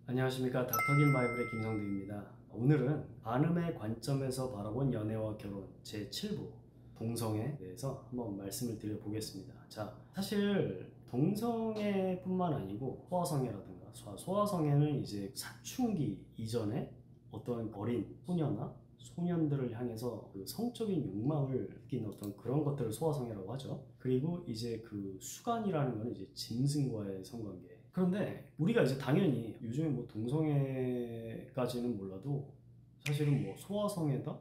안녕하십니까. 닥터긴 바이블의 김성득입니다. 오늘은 안음의 관점에서 바라본 연애와 결혼 제7부 동성애에 대해서 한번 말씀을 드려보겠습니다. 자, 사실 동성애뿐만 아니고 소아성애라든가 소아성애는 이제 사춘기 이전에 어떤 어린 소녀나 소년들을 향해서 그 성적인 욕망을 느끼는 어떤 그런 것들을 소아성애라고 하죠. 그리고 이제 그 수간이라는 거는 이제 짐승과의 성관계. 그런데 우리가 이제 당연히 요즘에 뭐 동성애까지는 몰라도 사실은 뭐 소아성애다?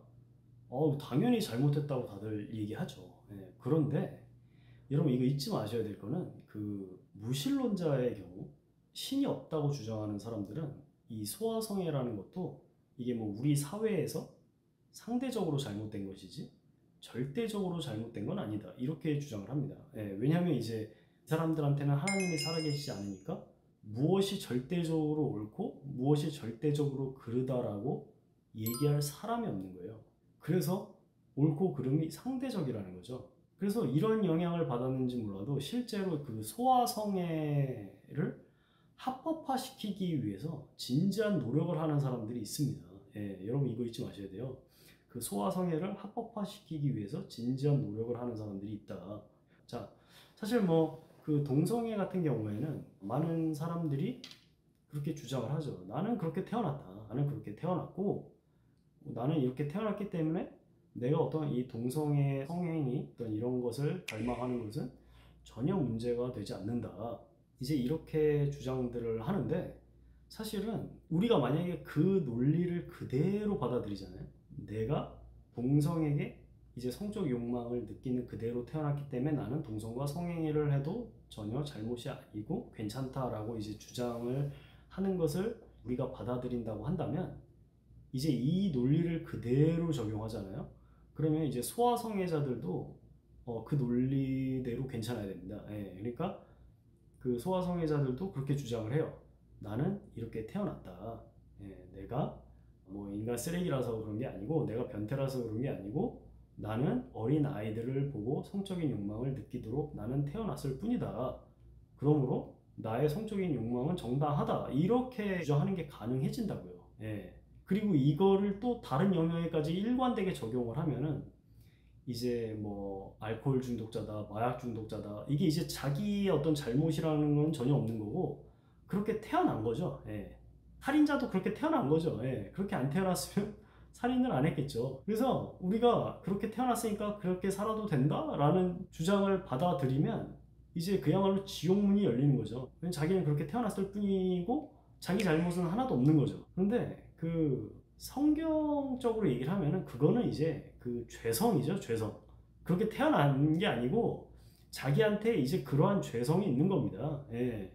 당연히 잘못했다고 다들 얘기하죠. 예, 그런데 여러분 이거 잊지 마셔야 될 거는 그 무신론자의 경우 신이 없다고 주장하는 사람들은 이 소아성애라는 것도 이게 뭐 우리 사회에서 상대적으로 잘못된 것이지 절대적으로 잘못된 건 아니다 이렇게 주장을 합니다. 예, 왜냐하면 이제 이 사람들한테는 하나님이 살아계시지 않으니까 무엇이 절대적으로 옳고 무엇이 절대적으로 그르다라고 얘기할 사람이 없는 거예요. 그래서 옳고 그름이 상대적이라는 거죠. 그래서 이런 영향을 받았는지 몰라도 실제로 그 소아성애를 합법화시키기 위해서 진지한 노력을 하는 사람들이 있습니다. 예, 여러분 이거 잊지 마셔야 돼요. 그 소아성애를 합법화시키기 위해서 진지한 노력을 하는 사람들이 있다. 자, 사실 뭐 그 동성애 같은 경우에는 많은 사람들이 그렇게 주장을 하죠. 나는 그렇게 태어났다. 나는 그렇게 태어났고 나는 이렇게 태어났기 때문에 내가 어떤 이 동성애 성행위 어떤 이런 것을 갈망하는 것은 전혀 문제가 되지 않는다. 이제 이렇게 주장들을 하는데 사실은 우리가 만약에 그 논리를 그대로 받아들이잖아요. 내가 동성에게 이제 성적 욕망을 느끼는 그대로 태어났기 때문에 나는 동성과 성행위를 해도 전혀 잘못이 아니고 괜찮다라고 이제 주장을 하는 것을 우리가 받아들인다고 한다면 이제 이 논리를 그대로 적용하잖아요. 그러면 이제 소아성애자들도 그 논리대로 괜찮아야 됩니다. 예, 그러니까 그 소아성애자들도 그렇게 주장을 해요. 나는 이렇게 태어났다. 예, 내가 뭐 인간 쓰레기라서 그런 게 아니고 내가 변태라서 그런 게 아니고 나는 어린 아이들을 보고 성적인 욕망을 느끼도록 나는 태어났을 뿐이다. 그러므로 나의 성적인 욕망은 정당하다. 이렇게 주장하는 게 가능해진다고요. 예. 그리고 이거를 또 다른 영역에까지 일관되게 적용을 하면은 이제 뭐 알코올 중독자다, 마약 중독자다. 이게 이제 자기의 어떤 잘못이라는 건 전혀 없는 거고 그렇게 태어난 거죠. 예. 살인자도 그렇게 태어난 거죠. 예. 그렇게 안 태어났으면 살인을 안 했겠죠. 그래서 우리가 그렇게 태어났으니까 그렇게 살아도 된다라는 주장을 받아들이면 이제 그야말로 지옥문이 열리는 거죠. 자기는 그렇게 태어났을 뿐이고 자기 잘못은 하나도 없는 거죠. 그런데 그 성경적으로 얘기를 하면은 그거는 이제 그 죄성이죠, 죄성. 그렇게 태어난 게 아니고 자기한테 이제 그러한 죄성이 있는 겁니다. 예.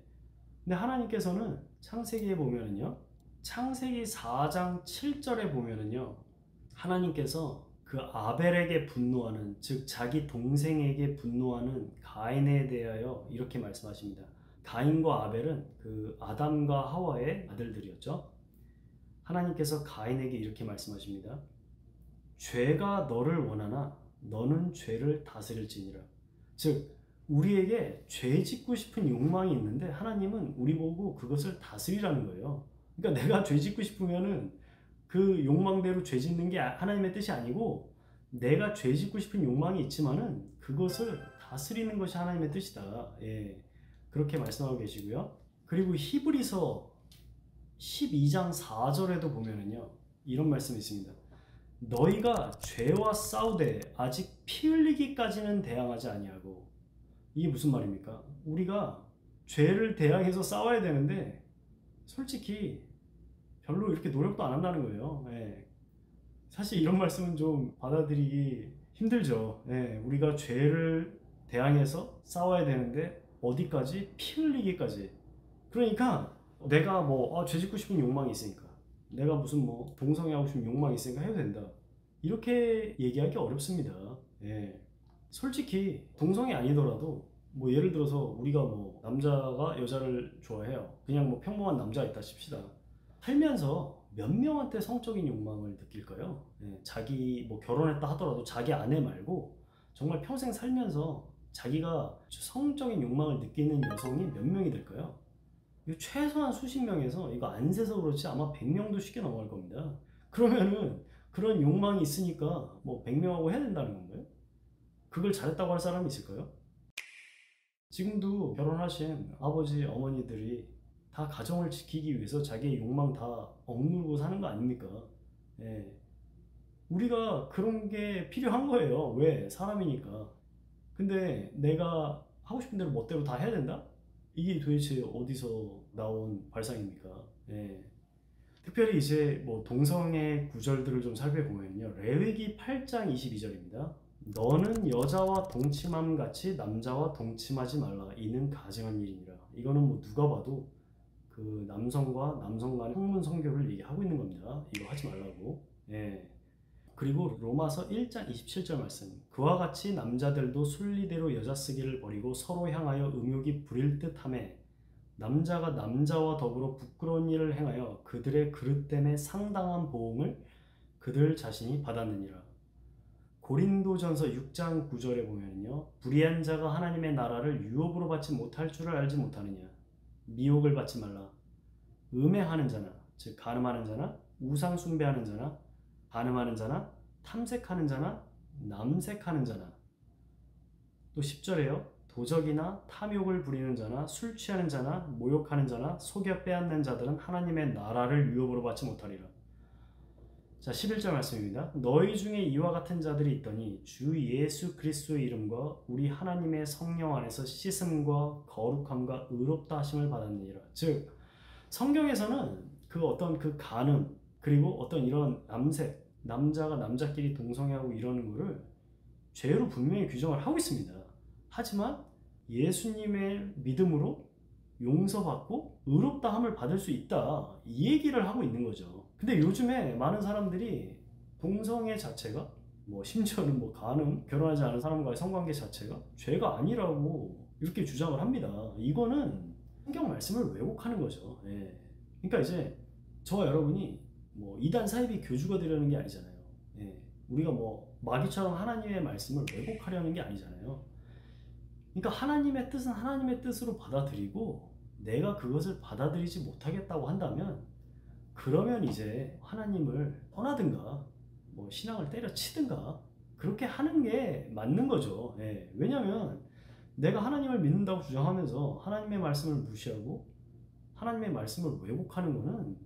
근데 하나님께서는 창세기에 보면은요, 창세기 4장 7절에 보면은요, 하나님께서 그 아벨에게 분노하는, 즉 자기 동생에게 분노하는 가인에 대하여 이렇게 말씀하십니다. 가인과 아벨은 그 아담과 하와의 아들들이었죠. 하나님께서 가인에게 이렇게 말씀하십니다. 죄가 너를 원하나 너는 죄를 다스릴지니라. 즉 우리에게 죄 짓고 싶은 욕망이 있는데 하나님은 우리 보고 그것을 다스리라는 거예요. 그러니까 내가 죄 짓고 싶으면은 그 욕망대로 죄 짓는 게 하나님의 뜻이 아니고 내가 죄 짓고 싶은 욕망이 있지만은 그것을 다스리는 것이 하나님의 뜻이다. 예, 그렇게 말씀하고 계시고요. 그리고 히브리서 12장 4절에도 보면은요, 이런 말씀이 있습니다. 너희가 죄와 싸우되 아직 피 흘리기까지는 대항하지 아니하고. 이게 무슨 말입니까? 우리가 죄를 대항해서 싸워야 되는데 솔직히 별로 이렇게 노력도 안 한다는 거예요. 예. 사실 이런 말씀은 좀 받아들이기 힘들죠. 예. 우리가 죄를 대항해서 싸워야 되는데 어디까지? 피 흘리기까지. 그러니까 내가 뭐 죄 짓고 싶은 욕망이 있으니까 내가 무슨 뭐 동성애하고 싶은 욕망이 있으니까 해도 된다 이렇게 얘기하기 어렵습니다. 예. 솔직히 동성애 아니더라도 뭐 예를 들어서 우리가 뭐 남자가 여자를 좋아해요. 그냥 뭐 평범한 남자가 있다 칩시다. 살면서 몇 명한테 성적인 욕망을 느낄까요? 예. 자기 뭐 결혼했다 하더라도 자기 아내 말고 정말 평생 살면서 자기가 성적인 욕망을 느끼는 여성이 몇 명이 될까요? 이거 최소한 수십 명에서, 이거 안 세서 그렇지 아마 100명도 쉽게 넘어갈 겁니다. 그러면은 그런 욕망이 있으니까 뭐 100명하고 해야 된다는 건가요? 그걸 잘했다고 할 사람이 있을까요? 지금도 결혼하신 아버지, 어머니들이 다 가정을 지키기 위해서 자기의 욕망 다 억누르고 사는 거 아닙니까? 예. 우리가 그런 게 필요한 거예요. 왜? 사람이니까. 근데 내가 하고 싶은 대로 멋대로 다 해야 된다? 이게 도대체 어디서 나온 발상입니까? 예. 특별히 이제 뭐 동성애 구절들을 좀 살펴보면요. 레위기 8장 22절입니다. 너는 여자와 동침함 같이 남자와 동침하지 말라. 이는 가증한 일이니라. 이거는 뭐 누가 봐도 그 남성과 남성 간의 성문 성교를 얘기하고 있는 겁니다. 이거 하지 말라고. 예. 그리고 로마서 1장 27절 말씀. 그와 같이 남자들도 순리대로 여자 쓰기를 버리고 서로 향하여 음욕이 부릴 듯하매 남자가 남자와 더불어 부끄러운 일을 행하여 그들의 그릇됨에 상당한 보응을 그들 자신이 받았느니라. 고린도전서 6장 9절에 보면요. 불의한 자가 하나님의 나라를 유업으로 받지 못할 줄을 알지 못하느냐. 미혹을 받지 말라. 음해하는 자나, 즉 간음하는 자나, 우상 숭배하는 자나, 간음하는 자나, 탐색하는 자나, 남색하는 자나. 또 10절에요. 도적이나 탐욕을 부리는 자나, 술 취하는 자나, 모욕하는 자나, 속여 빼앗는 자들은 하나님의 나라를 유업으로 받지 못하리라. 자, 11절 말씀입니다. 너희 중에 이와 같은 자들이 있더니 주 예수 그리스도의 이름과 우리 하나님의 성령 안에서 씻음과 거룩함과 의롭다 하심을 받았느니라. 즉 성경에서는 그 어떤 그 간음, 그리고 어떤 이런 남색, 남자가 남자끼리 동성애하고 이러는 거를 죄로 분명히 규정을 하고 있습니다. 하지만 예수님의 믿음으로 용서받고 의롭다함을 받을 수 있다, 이 얘기를 하고 있는 거죠. 근데 요즘에 많은 사람들이 동성애 자체가, 뭐 심지어는 뭐 간음, 결혼하지 않은 사람과의 성관계 자체가 죄가 아니라고 이렇게 주장을 합니다. 이거는 성경 말씀을 왜곡하는 거죠. 예. 그러니까 이제 저와 여러분이 뭐 이단 사이비 교주가 되려는 게 아니잖아요. 예. 우리가 뭐 마귀처럼 하나님의 말씀을 왜곡하려는 게 아니잖아요. 그러니까 하나님의 뜻은 하나님의 뜻으로 받아들이고 내가 그것을 받아들이지 못하겠다고 한다면, 그러면 이제 하나님을 떠나든가 뭐 신앙을 때려치든가 그렇게 하는 게 맞는 거죠. 예. 왜냐면 내가 하나님을 믿는다고 주장하면서 하나님의 말씀을 무시하고 하나님의 말씀을 왜곡하는 거는,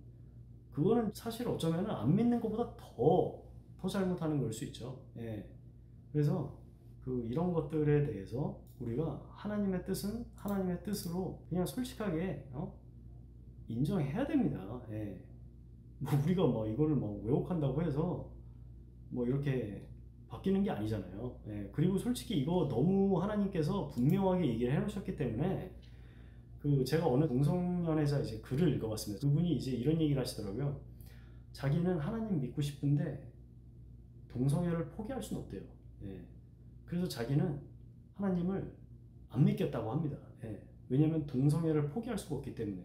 그거는 사실 어쩌면 안 믿는 것보다 더 잘못하는 걸 수 있죠. 예. 그래서 이런 것들에 대해서 우리가 하나님의 뜻은 하나님의 뜻으로 그냥 솔직하게 인정해야 됩니다. 예. 뭐 우리가 뭐 이거를 뭐 왜곡한다고 해서 뭐 이렇게 바뀌는 게 아니잖아요. 예. 그리고 솔직히 이거 너무 하나님께서 분명하게 얘기를 해놓으셨기 때문에, 제가 어느 동성연애자 이제 글을 읽어봤습니다. 그분이 이제 이런 얘기를 하시더라고요. 자기는 하나님 믿고 싶은데 동성애를 포기할 수는 없대요. 예. 그래서 자기는 하나님을 안 믿겠다고 합니다. 예. 왜냐면 동성애를 포기할 수가 없기 때문에.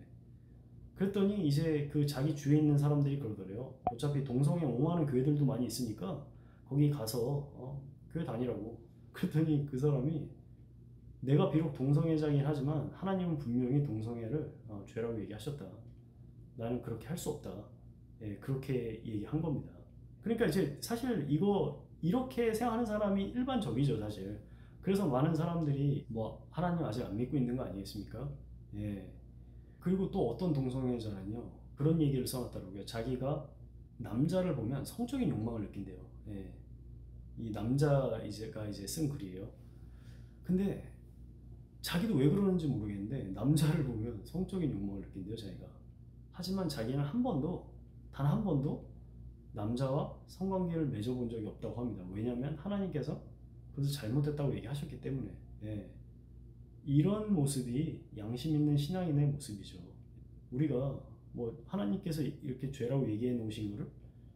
그랬더니 이제 자기 주위에 있는 사람들이 그러더래요. 어차피 동성애 옹호하는 교회들도 많이 있으니까 거기 가서 교회 다니라고. 그랬더니 그 사람이, 내가 비록 동성애자이긴 하지만 하나님은 분명히 동성애를 죄라고 얘기하셨다. 나는 그렇게 할 수 없다. 예, 그렇게 얘기한 겁니다. 그러니까 이제 사실 이거 이렇게 생각하는 사람이 일반적이죠, 사실. 그래서 많은 사람들이 뭐 하나님 아직 안 믿고 있는 거 아니겠습니까? 예. 그리고 또 어떤 동성애자는요, 그런 얘기를 써놨더라고요. 자기가 남자를 보면 성적인 욕망을 느낀대요. 예. 이 남자가 이제 쓴 글이에요. 근데 자기도 왜 그러는지 모르겠는데 남자를 보면 성적인 욕망을 느낀대요, 자기가. 하지만 자기는 단 한 번도 남자와 성관계를 맺어본 적이 없다고 합니다. 왜냐하면 하나님께서 그것을 잘못했다고 얘기하셨기 때문에. 예. 이런 모습이 양심 있는 신앙인의 모습이죠. 우리가 뭐 하나님께서 이렇게 죄라고 얘기해 놓으신 거를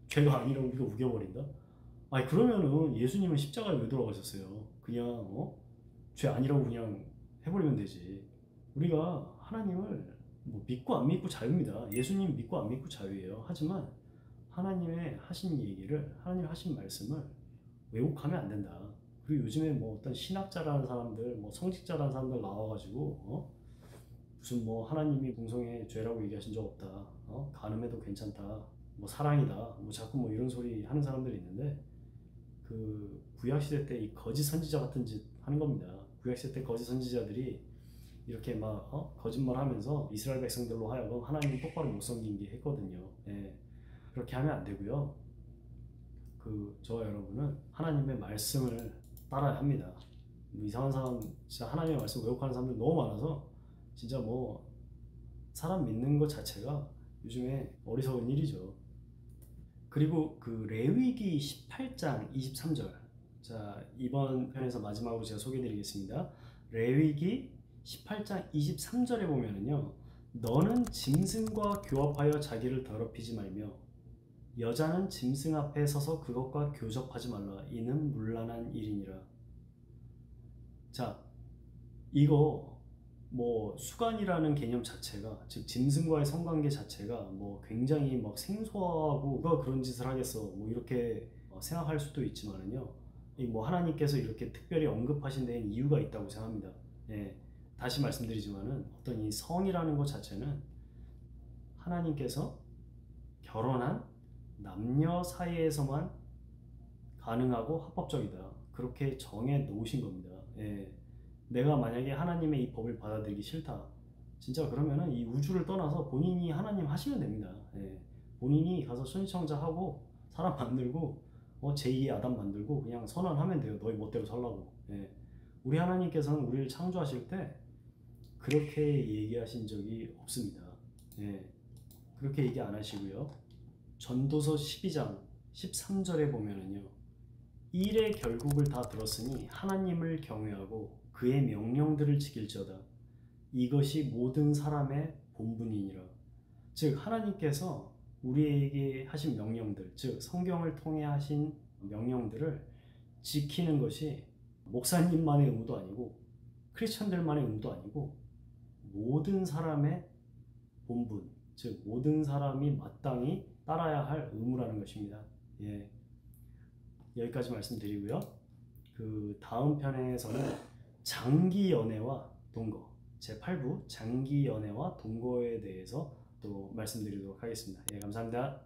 죄가 아니라고 우리가 우겨버린다? 아니 그러면은 예수님은 십자가에 왜 돌아가셨어요? 그냥 죄 아니라고 그냥 해버리면 되지. 우리가 하나님을 뭐 믿고 안 믿고 자유입니다. 예수님 믿고 안 믿고 자유예요. 하지만 하나님의 하신 얘기를, 하나님 하신 말씀을 왜곡하면 안 된다. 그리고 요즘에 뭐 어떤 신학자라는 사람들, 뭐 성직자라는 사람들 나와가지고 무슨 뭐 하나님이 동성애 죄라고 얘기하신 적 없다, 간음해도 괜찮다, 뭐 사랑이다, 뭐 자꾸 뭐 이런 소리 하는 사람들이 있는데, 그 구약 시대 때 이 거짓 선지자 같은 짓 하는 겁니다. 구약 시대 때 거짓 선지자들이 이렇게 막 거짓말하면서 이스라엘 백성들로 하여금 하나님 똑바로 못 섬기게 했거든요. 예. 그렇게 하면 안 되고요. 저와 여러분은 하나님의 말씀을 따라야 합니다. 뭐 이상한 사람, 진짜 하나님의 말씀 왜곡하는 사람들 너무 많아서 진짜 뭐 사람 믿는 것 자체가 요즘에 어리석은 일이죠. 그리고 그 레위기 18장 23절, 자 이번 편에서 마지막으로 제가 소개해 드리겠습니다. 레위기 18장 23절에 보면은요, 너는 짐승과 교합하여 자기를 더럽히지 말며 여자는 짐승 앞에 서서 그것과 교접하지 말라. 이는 문란한 일이니라. 자, 이거 뭐 수간이라는 개념 자체가, 즉 짐승과의 성관계 자체가 뭐 굉장히 막 생소하고 누가 그런 짓을 하겠어 뭐 이렇게 생각할 수도 있지만은요, 이 뭐 하나님께서 이렇게 특별히 언급하신 데엔 이유가 있다고 생각합니다. 예, 다시 말씀드리지만은 어떤 이 성이라는 것 자체는 하나님께서 결혼한 남녀 사이에서만 가능하고 합법적이다, 그렇게 정해 놓으신 겁니다. 예. 내가 만약에 하나님의 이 법을 받아들이기 싫다, 진짜 그러면은 이 우주를 떠나서 본인이 하나님 하시면 됩니다. 예. 본인이 가서 천지창조하고 사람 만들고 제2의 아담 만들고 그냥 선언하면 돼요. 너희 멋대로 살라고. 예. 우리 하나님께서는 우리를 창조하실 때 그렇게 얘기하신 적이 없습니다. 예. 그렇게 얘기 안 하시고요. 전도서 12장 13절에 보면은요, 일의 결국을 다 들었으니 하나님을 경외하고 그의 명령들을 지킬지어다. 이것이 모든 사람의 본분이니라. 즉 하나님께서 우리에게 하신 명령들, 즉 성경을 통해 하신 명령들을 지키는 것이 목사님만의 의무도 아니고 크리스천들만의 의무도 아니고 모든 사람의 본분, 즉 모든 사람이 마땅히 따라야 할 의무라는 것입니다. 예. 여기까지 말씀드리고요. 그 다음 편에서는 장기 연애와 동거, 제8부 장기 연애와 동거에 대해서 또 말씀드리도록 하겠습니다. 예, 감사합니다.